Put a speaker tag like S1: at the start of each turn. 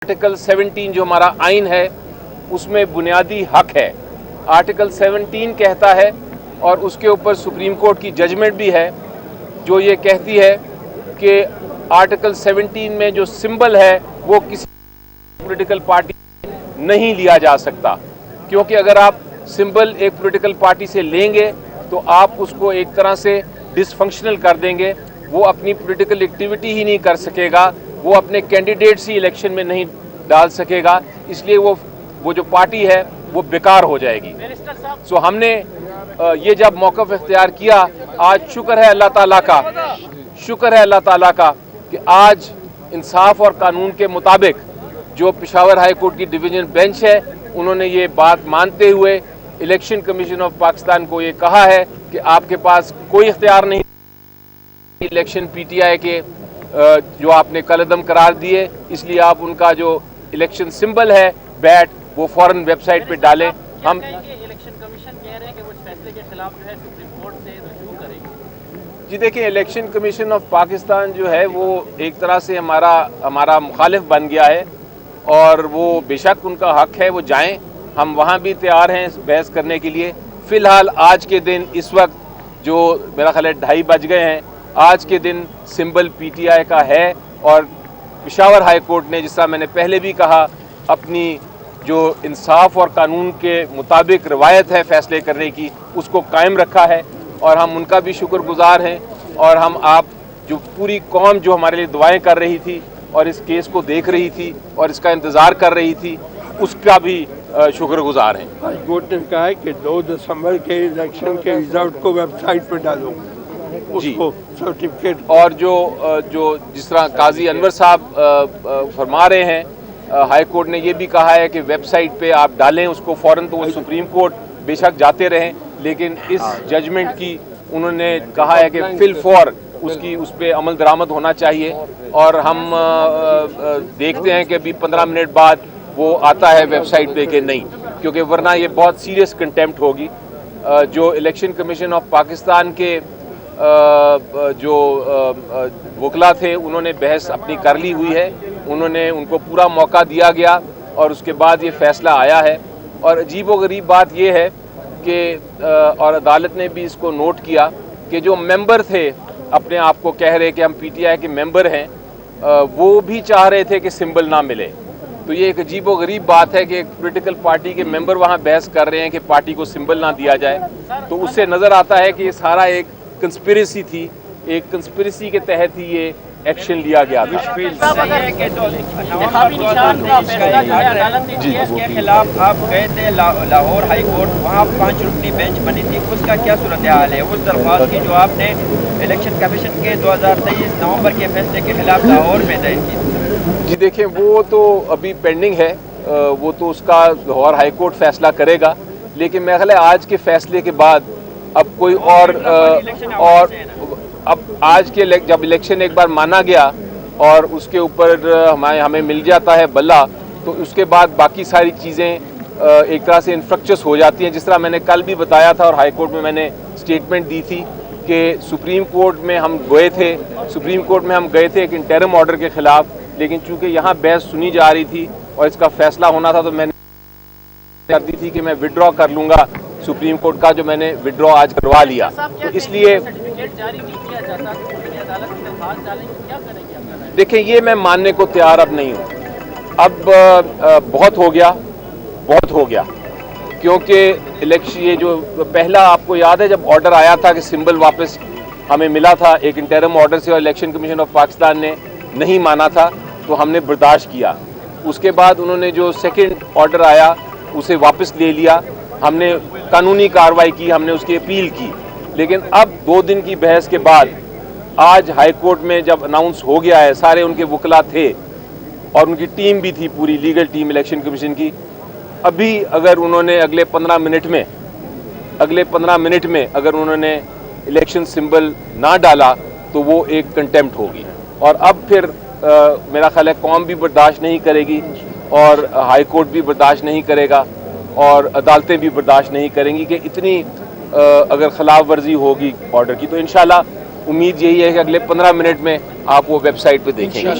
S1: Article 17 जो हमारा आइन है उसमें बुनियादी हक है। आर्टिकल 17 कहता है और उसके ऊपर सुप्रीम कोर्ट की जजमेंट भी है जो ये कहती है कि आर्टिकल 17 में जो सिंबल है वो किसी पॉलिटिकल पार्टी नहीं लिया जा सकता, क्योंकि अगर आप सिंबल एक पॉलिटिकल पार्टी से लेंगे तो आप उसको एक तरह से डिसफंक्शनल कर देंगे। वो अपनी पॉलिटिकल एक्टिविटी ही नहीं कर सकेगा, वो अपने कैंडिडेट्स ही इलेक्शन में नहीं डाल सकेगा, इसलिए वो जो पार्टी है वो बेकार हो जाएगी। सो हमने ये जब मौक़िफ़ इख्तियार किया, आज शुक्र है अल्लाह ताला का कि आज इंसाफ और कानून के मुताबिक जो पेशावर हाई कोर्ट की डिवीज़न बेंच है उन्होंने ये बात मानते हुए इलेक्शन कमीशन ऑफ पाकिस्तान को ये कहा है कि आपके पास कोई इख्तियार नहीं इलेक्शन पीटीआई के जो आपने कलअदम करार दिए, इसलिए आप उनका जो इलेक्शन सिंबल है बैट वो फौरन वेबसाइट पे डालें। हम
S2: इलेक्शन कमीशन कह रहे हैं कि वो इस फैसले के खिलाफ जो है सुप्रीम कोर्ट से रुजू करेंगे।
S1: जी देखिए, इलेक्शन कमीशन ऑफ पाकिस्तान जो है वो एक तरह से हमारा मुखालिफ बन गया है और वो बेशक उनका हक है, वो जाएं, हम वहाँ भी तैयार हैं बहस करने के लिए। फ़िलहाल आज के दिन इस वक्त जो मेरा ख्याल है 2:30 बज गए हैं, आज के दिन सिंबल पीटीआई का है और पेशावर हाई कोर्ट ने, जिस तरह मैंने पहले भी कहा, अपनी जो इंसाफ और कानून के मुताबिक रवायत है फैसले करने की उसको कायम रखा है और हम उनका भी शुक्रगुजार हैं। और हम आप जो पूरी कौम जो हमारे लिए दुआएं कर रही थी और इस केस को देख रही थी और इसका इंतज़ार कर रही थी उसका भी शुक्रगुजार हैं।
S3: हाई कोर्ट ने कहा है कि 2 दिसंबर के इलेक्शन के रिजल्ट को वेबसाइट पर डालो, उसको सर्टिफिकेट। और
S1: जो जिस तरह काजी अनवर साहब फरमा रहे हैं, हाई कोर्ट ने ये भी कहा है कि वेबसाइट पे आप डालें उसको फ़ौरन, तो वो सुप्रीम कोर्ट बेशक जाते रहें, लेकिन इस जजमेंट की उन्होंने कहा है कि फिलफौर उस पर अमल दरामद होना चाहिए और हम देखते हैं कि अभी 15 मिनट बाद वो आता है वेबसाइट पे कि नहीं, क्योंकि वरना ये बहुत सीरियस कंटेम्प्ट होगी। जो इलेक्शन कमीशन ऑफ पाकिस्तान के जो वकला थे उन्होंने बहस अपनी कर ली हुई है, उनको पूरा मौका दिया गया और उसके बाद ये फ़ैसला आया है। और अजीब व गरीब बात ये है कि और अदालत ने भी इसको नोट किया कि जो मेंबर थे अपने आप को कह रहे कि हम पीटीआई के मेंबर हैं, वो भी चाह रहे थे कि सिंबल ना मिले। तो ये एक अजीब व गरीब बात है कि एक पॉलिटिकल पार्टी के मेंबर वहाँ बहस कर रहे हैं कि पार्टी को सिंबल ना दिया जाए। तो उससे नज़र आता है कि ये सारा एक कंस्पिरेसी थी, एक कंस्पिरेसी के तहत ही ये एक्शन लिया गया था।
S2: खिलाफ आप गए थे लाहौर हाई कोर्ट, वहाँ 5 रुकनी बेंच बनी थी, उसका क्या सूरत हाल है? उस दरख्वास्त की जो आपने इलेक्शन कमीशन के 2023 नवंबर के फैसले के खिलाफ लाहौर में दायर की।
S1: जी देखिए, वो तो अभी पेंडिंग है, वो तो उसका लाहौर हाई कोर्ट फैसला करेगा, लेकिन मेरा ख्याल है आज के फैसले के बाद अब कोई और अब आज के जब इलेक्शन एक बार माना गया और उसके ऊपर हमें मिल जाता है बल्ला, तो उसके बाद बाकी सारी चीज़ें एक तरह से इंफ्रक्चर्स हो जाती हैं। जिस तरह मैंने कल भी बताया था और हाई कोर्ट में मैंने स्टेटमेंट दी थी कि सुप्रीम कोर्ट में हम गए थे एक इंटरिम ऑर्डर के ख़िलाफ़, लेकिन चूँकि यहाँ बहस सुनी जा रही थी और इसका फैसला होना था तो मैंने कर दी थी कि मैं विड्रॉ कर लूँगा सुप्रीम कोर्ट का, जो मैंने विड्रॉ आज करवा लिया। तो इसलिए देखिए, ये मैं मानने को तैयार अब नहीं हूँ। अब बहुत हो गया, क्योंकि इलेक्शन ये जो पहला आपको याद है जब ऑर्डर आया था कि सिंबल वापस हमें मिला था एक इंटरिम ऑर्डर से और इलेक्शन कमीशन ऑफ पाकिस्तान ने नहीं माना था, तो हमने बर्दाश्त किया। उसके बाद उन्होंने जो सेकंड ऑर्डर आया उसे वापस ले लिया, हमने कानूनी कार्रवाई की, हमने उसकी अपील की। लेकिन अब 2 दिन की बहस के बाद आज हाई कोर्ट में जब अनाउंस हो गया है, सारे उनके वकला थे और उनकी टीम भी थी, पूरी लीगल टीम इलेक्शन कमीशन की, अभी अगर उन्होंने अगले 15 मिनट में अगर उन्होंने इलेक्शन सिंबल ना डाला तो वो एक कंटेम्प्ट होगी। और अब फिर मेरा ख्याल है कौम भी बर्दाश्त नहीं करेगी और हाई कोर्ट भी बर्दाश्त नहीं करेगा और अदालतें भी बर्दाश्त नहीं करेंगी कि इतनी अगर खिलाफ वर्जी होगी ऑर्डर की। तो इंशाल्लाह उम्मीद यही है कि अगले 15 मिनट में आप वो वेबसाइट पे देखेंगे।